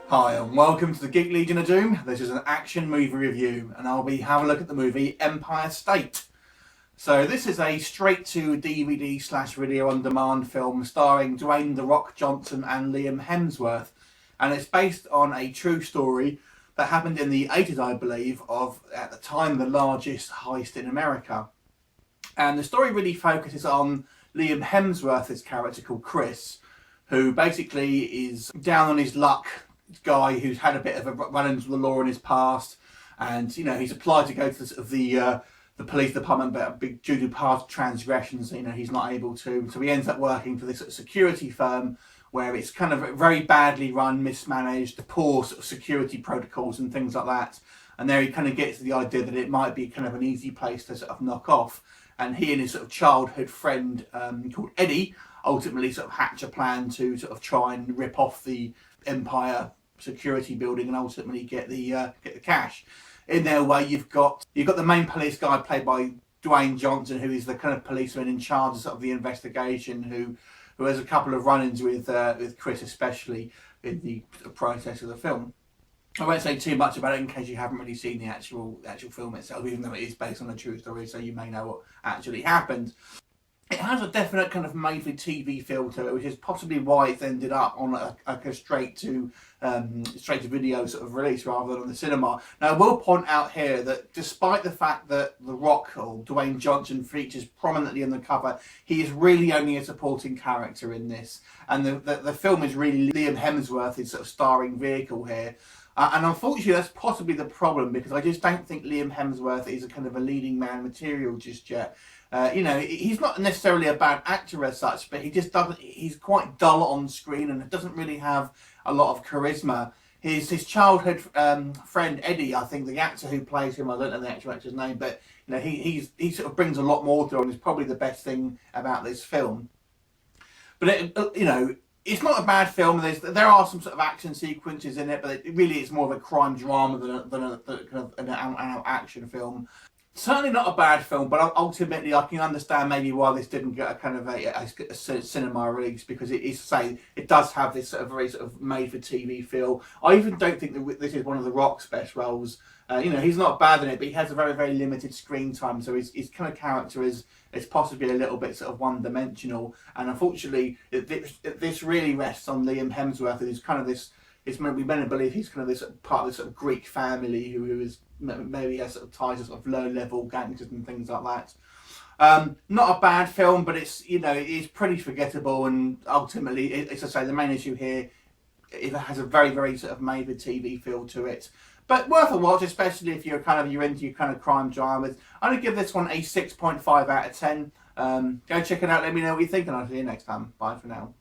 Hi and welcome to the Geek Legion of Doom. This is an action movie review and I'll be having a look at the movie Empire State. So this is a straight to DVD / video on demand film starring Dwayne "The Rock" Johnson and Liam Hemsworth, and it's based on a true story that happened in the 80s, I believe, of at the time the largest heist in America. And the story really focuses on Liam Hemsworth's character called Chris, who basically is down on his luck guy who's had a bit of a run-ins with the law in his past, and he's applied to go to the police department, but due to past transgressions, he's not able to. So he ends up working for this security firm where it's kind of very badly run, mismanaged, poor security protocols and things like that. And there he kind of gets the idea that it might be kind of an easy place to sort of knock off. And he and his sort of childhood friend called Eddie ultimately sort of hatch a plan to sort of try and rip off the Empire security building and ultimately get the cash. In their way, you've got the main police guy played by Dwayne Johnson, who is the kind of policeman in charge of sort of the investigation, who has a couple of run-ins with Chris, especially in the process of the film. I won't say too much about it in case you haven't really seen the actual film itself, even though it is based on a true story, so you may know what actually happened. It has a definite kind of made-for-TV feel to it, which is possibly why it's ended up on a straight to video sort of release rather than on the cinema. Now, I will point out here that despite the fact that The Rock, or Dwayne Johnson, features prominently on the cover, he is really only a supporting character in this, and the film is really Liam Hemsworth's sort of starring vehicle here. And unfortunately, that's possibly the problem, because I just don't think Liam Hemsworth is a kind of a leading man material just yet. He's not necessarily a bad actor as such, but he just doesn't. He's quite dull on screen and doesn't really have a lot of charisma. His childhood friend Eddie, I think the actor who plays him, I don't know the actual actor's name, but he sort of brings a lot more to it, and is probably the best thing about this film. But it's not a bad film. There are some sort of action sequences in it, but it really is more of a crime drama than an action film. Certainly not a bad film, but ultimately I can understand maybe why this didn't get a kind of a cinema release, because it does have this sort of very sort of made-for-TV feel. I even don't think that this is one of The Rock's best roles. He's not bad in it, but he has a very, very limited screen time, so his kind of character is possibly a little bit sort of one-dimensional. And unfortunately, this really rests on Liam Hemsworth, who's kind of this. We meant to believe he's kind of this part of this sort of Greek family who is maybe has sort of ties to sort of low-level gangsters and things like that. Not a bad film, but it is pretty forgettable, and ultimately, as I say, the main issue here, it has a very, very sort of made-for-TV feel to it. But worth a watch, especially if you're into your kind of crime dramas. I'm going to give this one a 6.5 out of 10. Go check it out. Let me know what you think, and I'll see you next time. Bye for now.